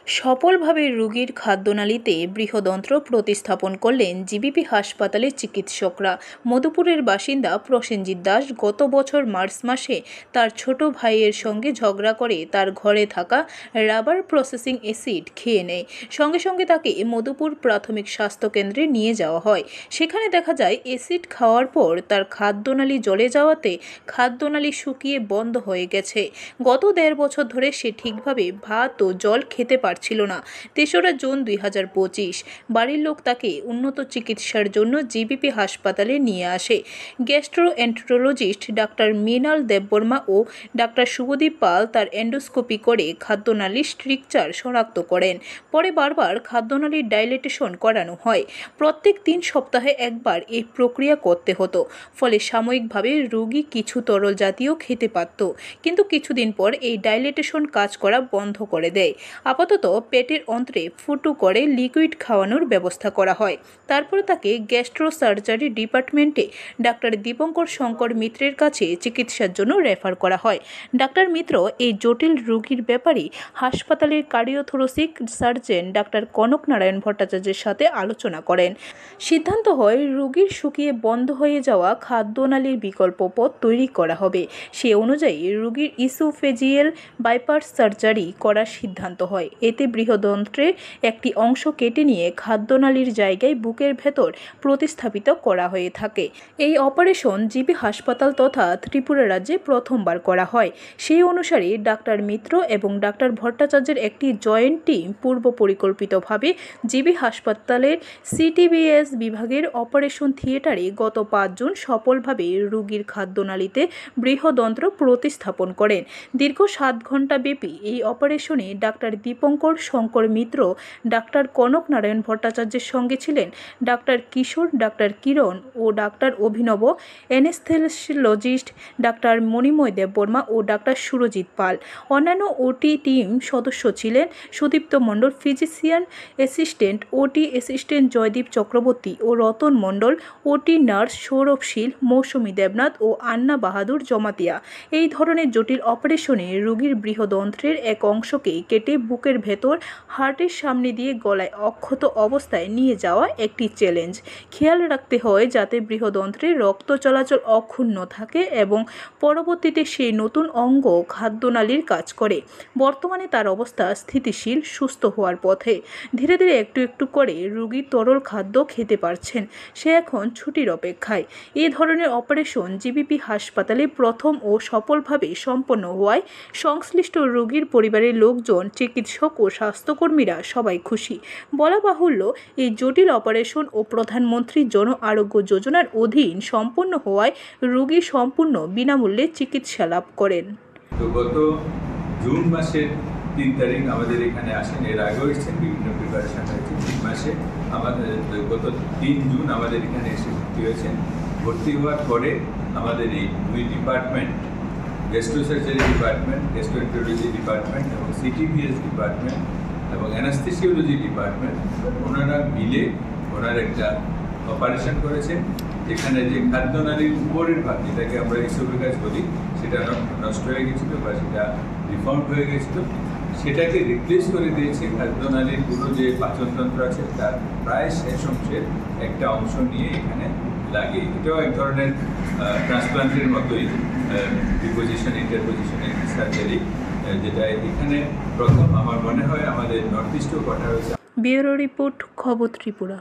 সফলভাবে রোগীর খাদ্যনালীতে বৃহদন্ত্র প্রতিস্থাপন করলেন জিবিপি হাসপাতালের চিকিৎসকরা। মধুপুরের বাসিন্দা প্রসেনজিৎ দাস গত বছর মার্চ মাসে তার ছোট ভাইয়ের সঙ্গে ঝগড়া করে তার ঘরে থাকা রাবার প্রসেসিং অ্যাসিড খেয়ে নেয়। সঙ্গে সঙ্গে তাকে মধুপুর প্রাথমিক স্বাস্থ্যকেন্দ্রে নিয়ে যাওয়া হয়। সেখানে দেখা যায় অ্যাসিড খাওয়ার পর তার খাদ্যনালী জ্বলে যাওয়াতে খাদ্যনালী শুকিয়ে বন্ধ হয়ে গেছে। গত 1.5 বছর ধরে সে ঠিকভাবে ভাত ও জল খেতে পারছিল না। 3রা জুন 2025 বাড়ির লোক তাকে উন্নত চিকিৎসার জন্য জিবিপি হাসপাতালে নিয়ে আসে। গ্যাস্ট্রোএন্টারোলজিস্ট ডাক্তার মৃণাল দেববর্মা ও ডাক্তার শুভদীপ পাল তার এন্ডোস্কোপি করে খাদ্যনালীর স্ট্রাকচার শনাক্ত করেন। পরে বারবার খাদ্যনালীর ডাইলেটেশন করানো হয়। প্রত্যেক 3 সপ্তাহে একবার এই প্রক্রিয়া করতে হতো। ফলে সাময়িকভাবে রোগী কিছু তরল জাতীয় খেতে পারত, কিন্তু কিছুদিন পর এই ডাইলেটেশন কাজ করা বন্ধ করে দেয়। আপাতত পেটের অন্ত্রে ফুটো করে লিকুইড খাওয়ানোর ব্যবস্থা করা হয়। তারপর তাকে গ্যাস্ট্রো সার্জারি ডিপার্টমেন্টে ডাক্তার দীপঙ্কর শঙ্কর মিত্রের কাছে চিকিৎসার জন্য রেফার করা হয়। ডাক্তার মিত্র এই জটিল রোগীর ব্যাপারে হাসপাতালের cardiothoracic surgeon doctor Kanak Narayan ভট্টাচার্যের সাথে আলোচনা করেন। সিদ্ধান্ত হয় রোগীর শুকিয়ে বন্ধ হয়ে যাওয়া খাদ্যনালীর বিকল্প পথ তৈরি করা হবে। সে অনুযায়ী রোগীর ইসোফেজিয়াল বাইপাস সার্জারি করার সিদ্ধান্ত হয়। এতে বৃহদন্ত্রের একটি অংশ কেটে নিয়ে খাদ্যনালীর জায়গায় বুকের ভেতর প্রতিস্থাপিত করা হয়ে থাকে। এই অপারেশন জিবি হাসপাতাল তথা ত্রিপুরা রাজ্যে প্রথমবার করা হয়। সেই অনুসারে ডাক্তার মিত্র এবং ডাক্তার ভট্টাচার্যের একটি জয়েন্ট টিম পূর্ব পরিকল্পিতভাবে জিবি হাসপাতালের সিটিবিএস বিভাগের অপারেশন থিয়েটারে গত 5 জুন সফলভাবে রোগীর খাদ্যনালীতে বৃহদন্ত্র প্রতিস্থাপন করেন। দীর্ঘ 7 ঘণ্টা ব্যাপী এই অপারেশনে ডাক্তার দীপঙ্কর শঙ্কর মিত্র, ডাক্তার কনক নারায়ণ ভট্টাচার্যের সঙ্গে ছিলেন ডাক্তার কিশোর, ডাক্তার কিরণ ও ডাক্তার অভিনব, অ্যানেস্থেসিওলজিস্ট ডাক্তার মণিময় দেববর্মা ও ডাক্তার সুরজিৎ পাল। অন্যান্য ওটি টিম সদস্য ছিলেন Sudipta Mondal, physician assistant, OT assistant Joydeep Chakraborty ও রতন মণ্ডল, ওটি নার্স সৌরভ শীল, মৌসুমী দেবনাথ ও আন্না বাহাদুর জমাতিয়া। এই ধরনের জটিল অপারেশনে রোগীর বৃহদন্ত্রের এক অংশকে কেটে বুকের ভেতর হার্টের সামনে দিয়ে গলায় অক্ষত অবস্থায় নিয়ে যাওয়া একটি চ্যালেঞ্জ। খেয়াল রাখতে হয় যাতে বৃহদন্ত্রে রক্ত চলাচল অক্ষুণ্ণ থাকে এবং পরবর্তীতে সেই নতুন অঙ্গ খাদ্যনালীর কাজ করে। বর্তমানে তার অবস্থা স্থিতিশীল, সুস্থ হওয়ার পথে। ধীরে ধীরে একটু একটু করে রোগী তরল খাদ্য খেতে পারছেন। সে এখন ছুটির অপেক্ষায়। এই ধরনের অপারেশন জিবিপি হাসপাতালে প্রথম ও সফলভাবে সম্পন্ন হওয়ায় সংশ্লিষ্ট রোগীর পরিবারের লোকজন, চিকিৎসক ও স্বাস্থ্যকর্মীরা সবাই খুশি। বলা বাহুল্য, এই জটিল অপারেশন ও প্রধানমন্ত্রী জন আরোগ্য যোজনার অধীন সম্পন্ন হওয়ায় রোগী সম্পূর্ণ বিনামূল্যে চিকিৎসা লাভ করেন। গত জুন মাসের 3 তারিখ আমাদের এখানে আসেন। এর আগেও এসেছেন, বিভিন্ন প্রিপারেশন হয়েছে। 3 মাসে আমাদের গত 3 জুন আমাদের এখানে এসে ভর্তি হয়েছেন। ভর্তি হওয়ার পরে আমাদের এই 2 ডিপার্টমেন্ট, গ্যাস্ট্রোসার্জারি ডিপার্টমেন্ট, গ্যাস্ট্রোএন্টারোলজি ডিপার্টমেন্ট এবং সিটিবিএস ডিপার্টমেন্ট এবং অ্যানাস্থেসিওলজি ডিপার্টমেন্ট, ওনারা মিলে ওনার একটা অপারেশন করেছেন, যেখানে যে খাদ্যনালীর উপরের ভাগ, যেটাকে আমরা ইসোফেগাস বলি, সেটা নষ্ট হয়ে গেছিলো বা সেটা ডিফর্মড হয়ে গেছিলো, সেটাকে রিপ্লেস করে দিয়েছে খাদ্যনালীর পুরো যে পাচনতন্ত্র আছে তার প্রায় শেষ অংশের একটা অংশ নিয়ে এখানে লাগিয়ে। এটাও এক ধরনের ট্রান্সপ্লান্টের মতোই ডিপোজিশন ইন্টারপোজিশনের সার্জারি, যেটা এখানে প্রথম আমার মনে হয় আমাদের নর্থ ইস্টেও করা হয়েছে। ব্যুরো রিপোর্ট, খবর ত্রিপুরা।